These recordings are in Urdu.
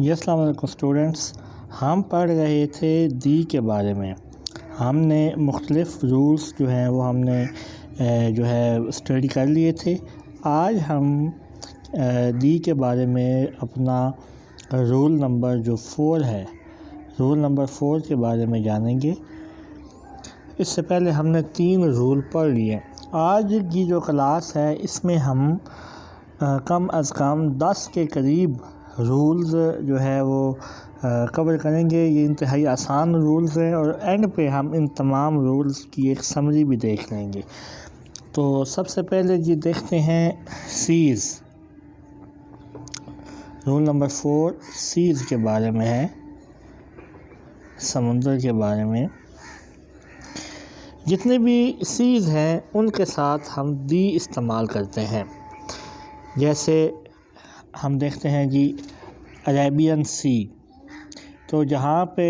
جی السلام علیکم اسٹوڈنٹس، ہم پڑھ رہے تھے دی کے بارے میں۔ ہم نے مختلف رولز جو ہیں وہ ہم نے اسٹڈی کر لیے تھے۔ آج ہم دی کے بارے میں اپنا رول نمبر جو 4 ہے، رول نمبر 4 کے بارے میں جانیں گے۔ اس سے پہلے ہم نے 3 رول پڑھ لیے۔ آج کی جو کلاس ہے اس میں ہم کم از کم 10 کے قریب رولز جو ہے وہ کور کریں گے۔ یہ انتہائی آسان رولز ہیں اور اینڈ پہ ہم ان تمام رولز کی ایک سمری بھی دیکھ لیں گے۔ تو سب سے پہلے جی دیکھتے ہیں سیز۔ رول نمبر 4 سیز کے بارے میں ہے، سمندر کے بارے میں۔ جتنے بھی سیز ہیں ان کے ساتھ ہم دی استعمال کرتے ہیں۔ جیسے ہم دیکھتے ہیں جی عربین سی، تو جہاں پہ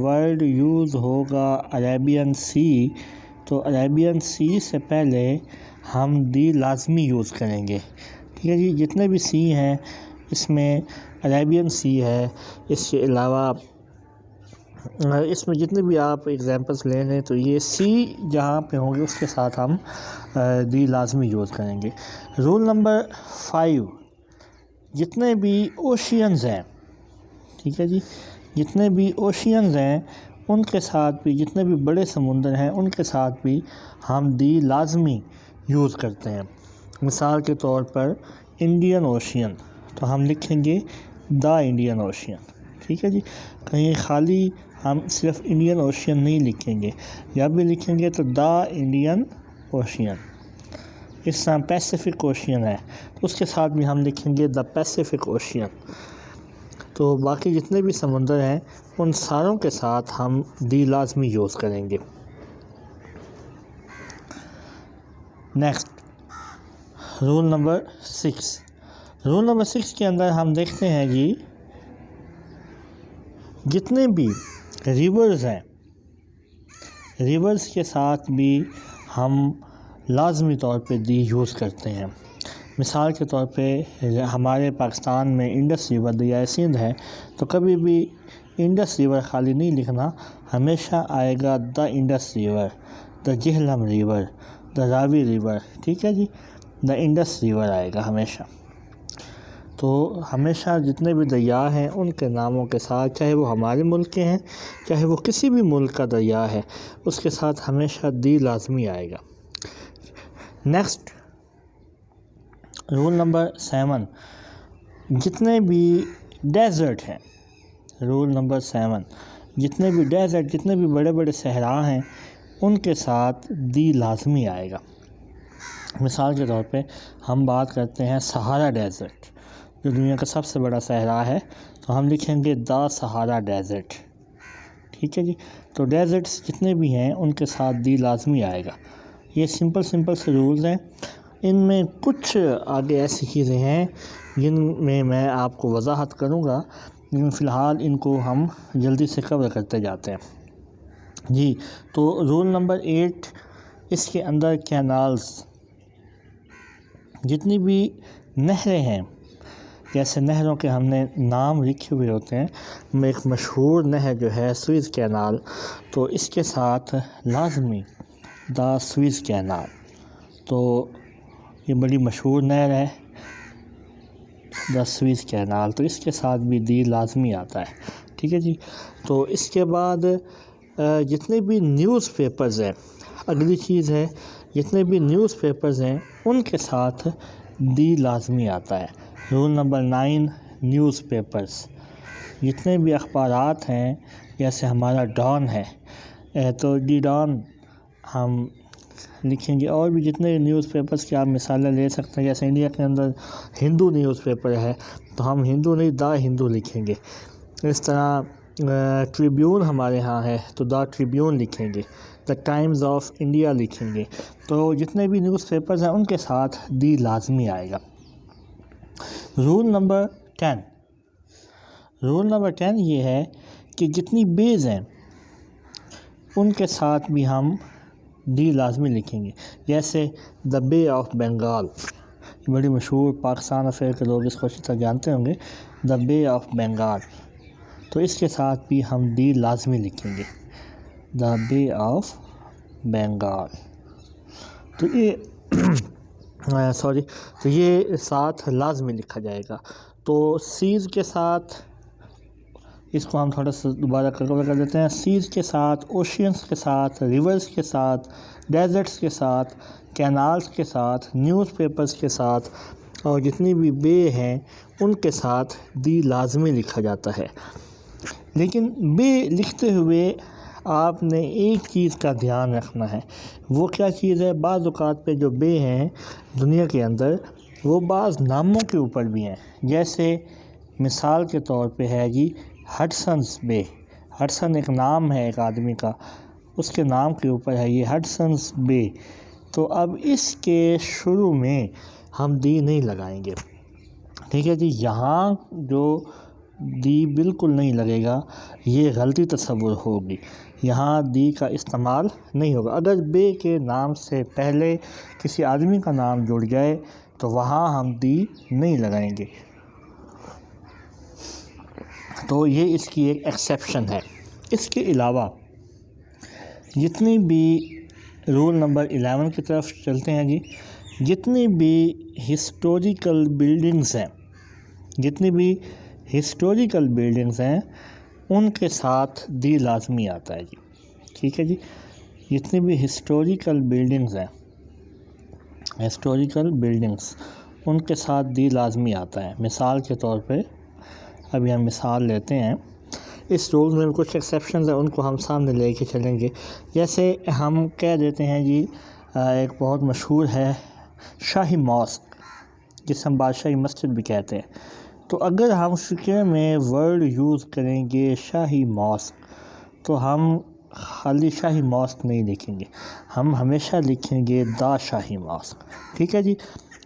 ورڈ یوز ہوگا عربین سی، تو عربین سی سے پہلے ہم دی لازمی یوز کریں گے۔ ٹھیک ہے جی، جتنے بھی سی ہیں اس میں عربین سی ہے، اس کے علاوہ اس میں جتنے بھی آپ ایگزامپلس لے لیں تو یہ سی جہاں پہ ہوں گے اس کے ساتھ ہم دی لازمی یوز کریں گے۔ رول نمبر 5، جتنے بھی اوشینز ہیں، ٹھیک ہے جی، جتنے بھی اوشینز ہیں ان کے ساتھ بھی، جتنے بھی بڑے سمندر ہیں ان کے ساتھ بھی ہم دی لازمی یوز کرتے ہیں۔ مثال کے طور پر انڈین اوشین، تو ہم لکھیں گے دا انڈین اوشین۔ ٹھیک ہے جی، کہیں خالی ہم صرف انڈین اوشین نہیں لکھیں گے، یا بھی لکھیں گے تو دا انڈین اوشین۔ اس طرح پیسیفک اوشین ہے تو اس کے ساتھ بھی ہم لکھیں گے دا پیسیفک اوشین۔ تو باقی جتنے بھی سمندر ہیں ان ساروں کے ساتھ ہم دی لازمی یوز کریں گے۔ Next roll number 6۔ Roll number 6 کے اندر ہم دیکھتے ہیں جی جتنے بھی ریورز ہیں، ریورز کے ساتھ بھی ہم لازمی طور پہ دی یوز کرتے ہیں۔ مثال کے طور پہ ہمارے پاکستان میں انڈس ریور دریائے سندھ ہے، تو کبھی بھی انڈس ریور خالی نہیں لکھنا، ہمیشہ آئے گا دا انڈس ریور، دا جہلم ریور، دا راوی ریور۔ ٹھیک ہے جی، دا انڈس ریور آئے گا ہمیشہ۔ تو ہمیشہ جتنے بھی دریا ہیں ان کے ناموں کے ساتھ، چاہے وہ ہمارے ملک کے ہیں چاہے وہ کسی بھی ملک کا دریا ہے، اس کے ساتھ ہمیشہ دی لازمی آئے گا۔ نیکسٹ رول نمبر 7، جتنے بھی ڈیزرٹ ہیں، رول نمبر 7، جتنے بھی ڈیزرٹ، جتنے بھی بڑے بڑے صحرا ہیں ان کے ساتھ دی لازمی آئے گا۔ مثال کے طور پہ ہم بات کرتے ہیں سہارا ڈیزرٹ، جو دنیا کا سب سے بڑا صحرا ہے، تو ہم لکھیں گے دا سہارا ڈیزرٹ۔ ٹھیک ہے جی، تو ڈیزرٹس جتنے بھی ہیں ان کے ساتھ دی لازمی آئے گا۔ یہ سمپل سے رولز ہیں۔ ان میں کچھ آگے ایسی چیزیں ہیں جن میں آپ کو وضاحت کروں گا، لیکن فی الحال ان کو ہم جلدی سے کور کرتے جاتے ہیں جی۔ تو رول نمبر 8، اس کے اندر کینالز، جتنی بھی نہریں ہیں، جیسے نہروں کے ہم نے نام لکھے ہوئے ہوتے ہیں، ایک مشہور نہر جو ہے سوئز کینال، تو اس کے ساتھ لازمی دا سوئز کینال، تو یہ بڑی مشہور نہر ہے دا سوئز کینال، تو اس کے ساتھ بھی دی لازمی آتا ہے۔ ٹھیک ہے جی، تو اس کے بعد جتنے بھی نیوز پیپرز ہیں، اگلی چیز ہے جتنے بھی نیوز پیپرز ہیں ان کے ساتھ دی لازمی آتا ہے۔ رول نمبر 9، نیوز پیپرز، جتنے بھی اخبارات ہیں، جیسے ہمارا ڈان ہے تو دی ڈان ہم لکھیں گے، اور بھی جتنے نیوز پیپرز کی آپ مثالیں لے سکتے ہیں، جیسے انڈیا کے اندر ہندو نیوز پیپر ہے تو ہم ہندو نہیں دا ہندو لکھیں گے۔ اس طرح ٹریبیون ہمارے ہاں ہے تو دا ٹریبیون لکھیں گے، دا ٹائمز آف انڈیا لکھیں گے۔ تو جتنے بھی نیوز پیپرز ہیں ان کے ساتھ دی لازمی آئے گا۔ رول نمبر 10، رول نمبر 10 یہ ہے کہ جتنی بیز ہیں ان کے ساتھ بھی ہم دی لازمی لکھیں گے، جیسے دا بے آف بنگال، بڑی مشہور پاکستان افیئر کے لوگ اس کو اچھی طرح جانتے ہوں گے، دا بے آف بنگال، تو اس کے ساتھ بھی ہم دی لازمی لکھیں گے، دا بے آف بنگال، تو یہ تو یہ ساتھ لازمی لکھا جائے گا۔ تو سیز کے ساتھ اس کو ہم تھوڑا سا دوبارہ کر دیتے ہیں، سیز کے ساتھ، اوشینس کے ساتھ، ریورز کے ساتھ، ڈیزرٹس کے ساتھ، کینالز کے ساتھ، نیوز پیپرز کے ساتھ، اور جتنی بھی بے ہیں ان کے ساتھ دی لازمی لکھا جاتا ہے۔ لیکن بے لکھتے ہوئے آپ نے ایک چیز کا دھیان رکھنا ہے، وہ کیا چیز ہے؟ بعض اوقات پہ جو بے ہیں دنیا کے اندر وہ بعض ناموں کے اوپر بھی ہیں، جیسے مثال کے طور پہ ہے جی ہڈسنز بے، ہڈسن ایک نام ہے ایک آدمی کا، اس کے نام کے اوپر ہے یہ ہڈسنز بے، تو اب اس کے شروع میں ہم دی نہیں لگائیں گے، ٹھیک ہے جی۔ یہاں جو دی بالکل نہیں لگے گا، یہ غلطی تصور ہوگی، یہاں دی کا استعمال نہیں ہوگا۔ اگر بے کے نام سے پہلے کسی آدمی کا نام جڑ جائے تو وہاں ہم دی نہیں لگائیں گے، تو یہ اس کی ایک ایکسیپشن ہے۔ اس کے علاوہ جتنی بھی رول نمبر 11 کی طرف چلتے ہیں جی، جتنی بھی ہسٹوریکل بلڈنگز ہیں، جتنی بھی ہسٹوریکل بلڈنگز ہیں ان کے ساتھ دی لازمی آتا ہے جی، ٹھیک ہے جی۔ جتنی بھی ہسٹوریکل بلڈنگز ہیں، ہسٹوریکل بلڈنگز، ان کے ساتھ دی لازمی آتا ہے۔ مثال کے طور پہ ابھی ہم مثال لیتے ہیں، اس رول میں کچھ ایکسیپشنز ہیں ان کو ہم سامنے لے کے چلیں گے۔ جیسے ہم کہہ دیتے ہیں جی ایک بہت مشہور ہے شاہی ماسک، جسے ہم بادشاہی مسجد بھی کہتے ہیں، تو اگر ہم فقہ میں ورڈ یوز کریں گے شاہی ماسک تو ہم خالی شاہی ماسک نہیں لکھیں گے، ہم ہمیشہ لکھیں گے دا شاہی ماسک، ٹھیک ہے جی۔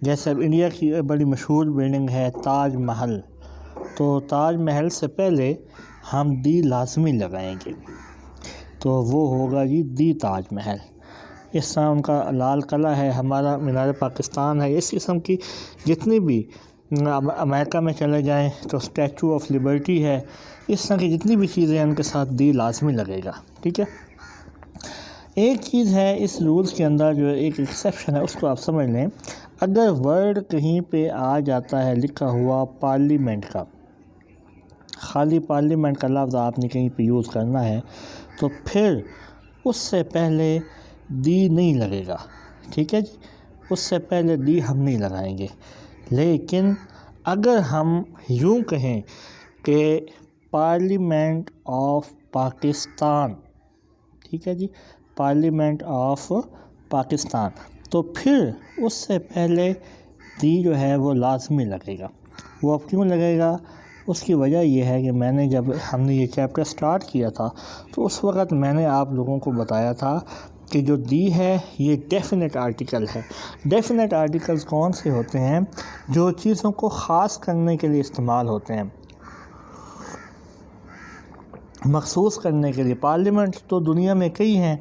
جیسے اب انڈیا کی بڑی مشہور بلڈنگ ہے تاج محل، تو تاج محل سے پہلے ہم دی لازمی لگائیں گے، تو وہ ہوگا جی دی تاج محل۔ اس طرح ان کا لال قلعہ ہے، ہمارا مینار پاکستان ہے، اس قسم کی جتنی بھی، امریکہ میں چلے جائیں تو اسٹیچو آف لبرٹی ہے، اس طرح کی جتنی بھی چیزیں ہیں ان کے ساتھ دی لازمی لگے گا، ٹھیک ہے۔ ایک چیز ہے اس رولز کے اندر جو ایک ایکسیپشن ہے، اس کو آپ سمجھ لیں، اگر ورڈ کہیں پہ آ جاتا ہے لکھا ہوا پارلیمنٹ کا، خالی پارلیمنٹ کا لفظ آپ نے کہیں پہ یوز کرنا ہے تو پھر اس سے پہلے دی نہیں لگے گا، ٹھیک ہے جی، اس سے پہلے دی ہم نہیں لگائیں گے۔ لیکن اگر ہم یوں کہیں کہ پارلیمنٹ آف پاکستان، ٹھیک ہے جی، پارلیمنٹ آف پاکستان، تو پھر اس سے پہلے دی جو ہے وہ لازمی لگے گا۔ وہ اب کیوں لگے گا؟ اس کی وجہ یہ ہے کہ میں نے جب ہم نے یہ چیپٹر سٹارٹ کیا تھا تو اس وقت میں نے آپ لوگوں کو بتایا تھا کہ جو دی ہے یہ ڈیفینٹ آرٹیکل ہے۔ ڈیفینٹ آرٹیکلز کون سے ہوتے ہیں؟ جو چیزوں کو خاص کرنے کے لیے استعمال ہوتے ہیں، مخصوص کرنے کے لیے۔ پارلیمنٹ تو دنیا میں کئی ہیں،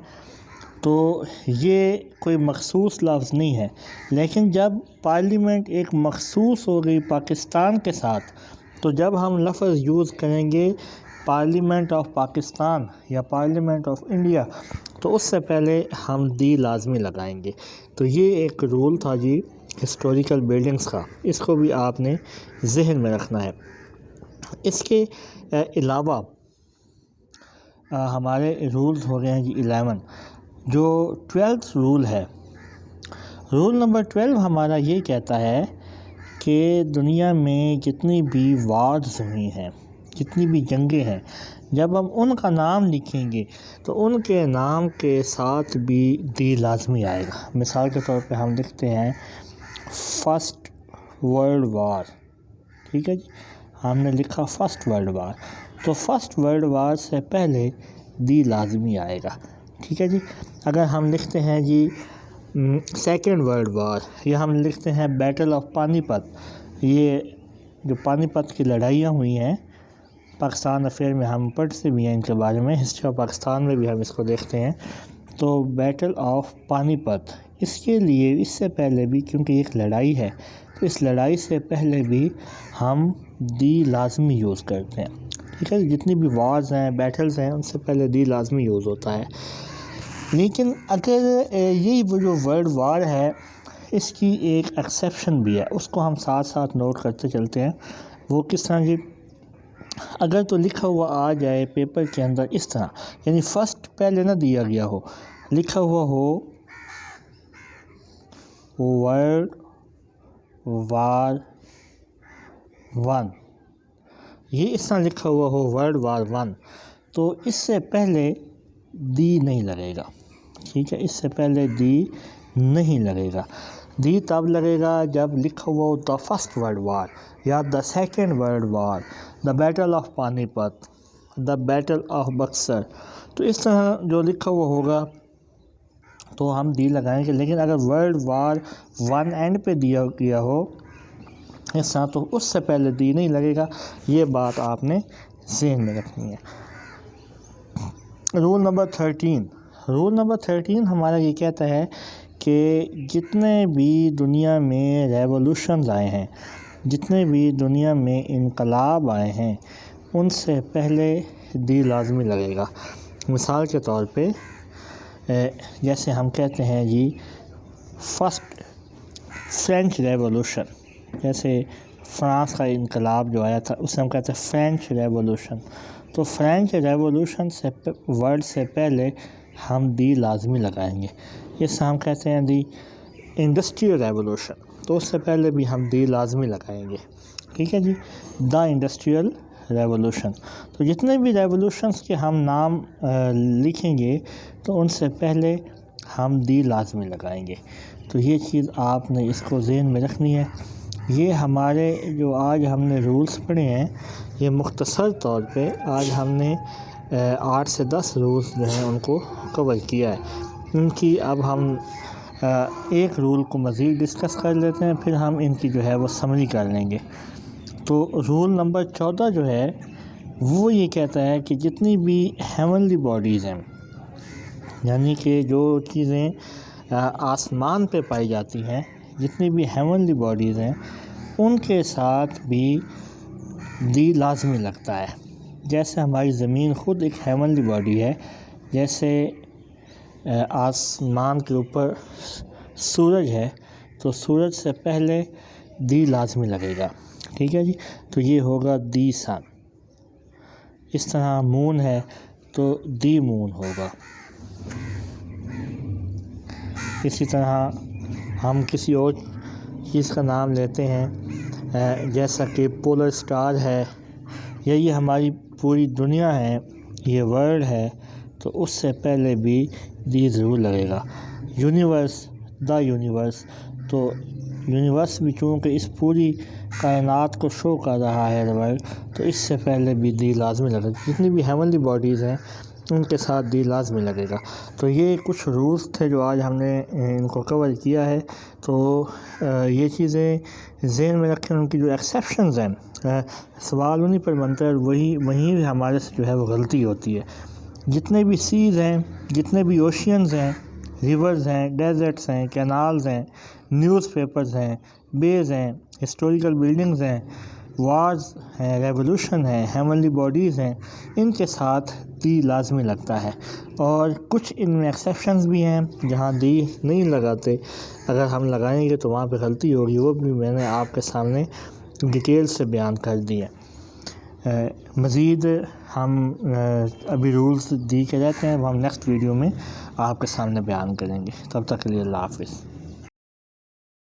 تو یہ کوئی مخصوص لفظ نہیں ہے، لیکن جب پارلیمنٹ ایک مخصوص ہو گئی پاکستان کے ساتھ، تو جب ہم لفظ یوز کریں گے پارلیمنٹ آف پاکستان یا پارلیمنٹ آف انڈیا تو اس سے پہلے ہم دی لازمی لگائیں گے۔ تو یہ ایک رول تھا جی ہسٹوریکل بلڈنگز کا، اس کو بھی آپ نے ذہن میں رکھنا ہے۔ اس کے علاوہ ہمارے رولز ہو گئے ہیں جی 11۔ جو 12th رول ہے، رول نمبر 12 ہمارا یہ کہتا ہے کہ دنیا میں جتنی بھی وارز ہوئی ہیں، جتنی بھی جنگیں ہیں، جب ہم ان کا نام لکھیں گے تو ان کے نام کے ساتھ بھی دی لازمی آئے گا۔ مثال کے طور پہ ہم لکھتے ہیں فرسٹ ورلڈ وار، ٹھیک ہے جی، ہم نے لکھا فرسٹ ورلڈ وار، تو فرسٹ ورلڈ وار سے پہلے دی لازمی آئے گا، ٹھیک ہے جی۔ اگر ہم لکھتے ہیں جی سیکنڈ ورلڈ وار، یا ہم لکھتے ہیں بیٹل آف پانی پت، یہ جو پانی پت کی لڑائیاں ہوئی ہیں پاکستان افیئر میں ہم پڑھتے بھی ہیں ان کے بارے میں، ہسٹری آف پاکستان میں بھی ہم اس کو دیکھتے ہیں، تو بیٹل آف پانی پت، اس کے لیے اس سے پہلے بھی کیونکہ ایک لڑائی ہے تو اس لڑائی سے پہلے بھی ہم دی لازمی یوز کرتے ہیں، ٹھیک ہے۔ جتنی بھی وارز ہیں، بیٹلز ہیں، ان سے پہلے دی لازمی یوز ہوتا ہے۔ لیکن اگر یہی وہ جو ورڈ وار ہے، اس کی ایک ایکسیپشن بھی ہے، اس کو ہم ساتھ ساتھ نوٹ کرتے چلتے ہیں۔ وہ کس طرح جی؟ اگر تو لکھا ہوا آ جائے پیپر کے اندر اس طرح، یعنی فرسٹ پہلے نہ دیا گیا ہو، لکھا ہوا ہو ورلڈ وار 1، یہ اس طرح لکھا ہوا ہو ورلڈ وار 1، تو اس سے پہلے دی نہیں لگے گا، ٹھیک ہے۔ اس سے پہلے دی نہیں لگے گا۔ دی تب لگے گا جب لکھا ہوا ہو دا فرسٹ ورلڈ وار یا the second world war, the battle of Panipat, the battle of Buxar, تو اس طرح جو لکھا ہوا ہوگا تو ہم دی لگائیں گے۔ لیکن اگر ورلڈ وار 1 اینڈ پہ دیا گیا ہو اس طرح، تو اس سے پہلے دی نہیں لگے گا۔ یہ بات آپ نے ذہن میں رکھنی ہے۔ رول نمبر 13 ہمارا یہ کہتا ہے کہ جتنے بھی دنیا میں ریولوشنز آئے ہیں، جتنے بھی دنیا میں انقلاب آئے ہیں، ان سے پہلے دی لازمی لگے گا۔ مثال کے طور پہ جیسے ہم کہتے ہیں جی فرسٹ فرینچ ریولوشن، جیسے فرانس کا انقلاب جو آیا تھا اسے ہم کہتے ہیں فرینچ ریولوشن، تو فرینچ ریولوشن سے ورڈ سے پہلے ہم دی لازمی لگائیں گے۔ اس سے ہم کہتے ہیں دی انڈسٹریل ریولوشن، تو اس سے پہلے بھی ہم دی لازمی لگائیں گے، ٹھیک ہے جی، دا انڈسٹریل ریولوشن۔ تو جتنے بھی ریولوشنز کے ہم نام لکھیں گے تو ان سے پہلے ہم دی لازمی لگائیں گے۔ تو یہ چیز آپ نے اس کو ذہن میں رکھنی ہے۔ یہ ہمارے جو آج ہم نے رولز پڑھے ہیں، یہ مختصر طور پہ آج ہم نے 8 سے 10 رولز جو ہیں ان کو کور کیا ہے۔ ان کی اب ہم ایک رول کو مزید ڈسکس کر لیتے ہیں، پھر ہم ان کی جو ہے وہ سمری کر لیں گے۔ تو رول نمبر 14 جو ہے وہ یہ کہتا ہے کہ جتنی بھی ہیونلی باڈیز ہیں، یعنی کہ جو چیزیں آسمان پہ پائی جاتی ہیں، جتنی بھی ہیونلی باڈیز ہیں، ان کے ساتھ بھی دی لازمی لگتا ہے۔ جیسے ہماری زمین خود ایک ہیونلی باڈی ہے، جیسے آسمان کے اوپر سورج ہے، تو سورج سے پہلے دی لازمی لگے گا، ٹھیک ہے جی، تو یہ ہوگا دی سن۔ اس طرح مون ہے تو دی مون ہوگا۔ اسی طرح ہم کسی اور چیز کا نام لیتے ہیں، جیسا کہ پولر سٹار ہے، یا یہ ہماری پوری دنیا ہے، یہ ورلڈ ہے، تو اس سے پہلے بھی دی ضرور لگے گا۔ یونیورس، دا یونیورس، تو یونیورس بھی چونکہ اس پوری کائنات کو شو کر رہا ہے ورلڈ، تو اس سے پہلے بھی دی لازمی لگے گا۔ جتنی بھی ہیونلی باڈیز ہیں ان کے ساتھ دی لازمی لگے گا۔ تو یہ کچھ رولز تھے جو آج ہم نے ان کو کور کیا ہے۔ تو یہ چیزیں ذہن میں رکھیں، ان کی جو ایکسیپشنز ہیں، سوال انہیں پر بنتا ہے، وہیں ہمارے سے جو ہے وہ غلطی ہوتی ہے۔ جتنے بھی سیز ہیں، جتنے بھی اوشینز ہیں، ریورز ہیں، ڈیزرٹس ہیں، کینالز ہیں، نیوز پیپرز ہیں، بیز ہیں، ہسٹوریکل بلڈنگز ہیں، وارز ہیں، ریولوشن ہیں، ہیونلی باڈیز ہیں، ان کے ساتھ دی لازمی لگتا ہے۔ اور کچھ ان میں ایکسیپشنز بھی ہیں جہاں دی نہیں لگاتے، اگر ہم لگائیں گے تو وہاں پہ غلطی ہوگی، وہ بھی میں نے آپ کے سامنے ڈیٹیل سے بیان کر دی ہے۔ مزید ہم ابھی رولز دی کے رہتے ہیں، وہ ہم نیکسٹ ویڈیو میں آپ کے سامنے بیان کریں گے۔ تب تک کے لیے اللہ حافظ۔